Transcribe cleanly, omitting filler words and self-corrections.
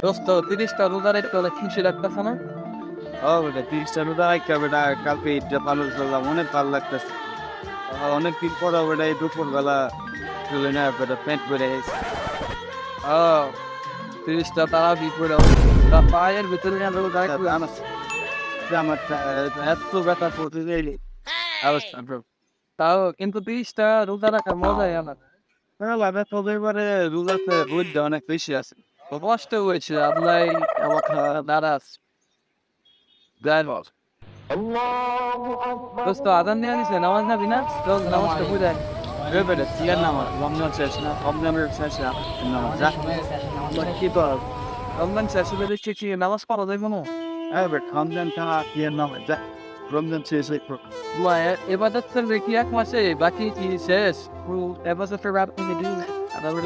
দোস্ত 30টা রোজা রেখে অনেক খুশি লাগতেছে না? ও বেটা 30টা রোজা রাখা বেটা কালকে ঈদটা পালন করলাম অনেক ভালো লাগতেছে। অনেকদিন পর বেটা এই দুপুরবেলা চলে না বেটা পেট বেড়ে গেছে। ও 30টা তারাবি পড়ে তা পায়ের ভিতরে গেল রোজা একটু আনাস আমার এত ব্যথা করতে গেলে অবস্থা ব্রো। তাও কিন্তু 30টা রোজা রাখার মজাই আলাদা। ব্যথা তবে এবারে রোজাতে রোদটা অনেক বেশি আছে। তো কষ্ট হয়েছে আল্লাহ আমার নারাজ গায়ের বল। দোস্ত আদান নিয়ে নিছে নামাজ নাবি না? চল নামাজটা পড়ে আয়। বেটা চিয়ার নামাজ রমজান শেষ না রমজানের শেষ নামাজ যা কি তো রমজান শেষে দেখছি কি নামাজ পড়া যাইব না? বেটা রমজান কা চিয়ার নামাজ যা রমজান শেষ এবার কি 1 মাসে বাকি কি শেষ? এবার তো ফের রাত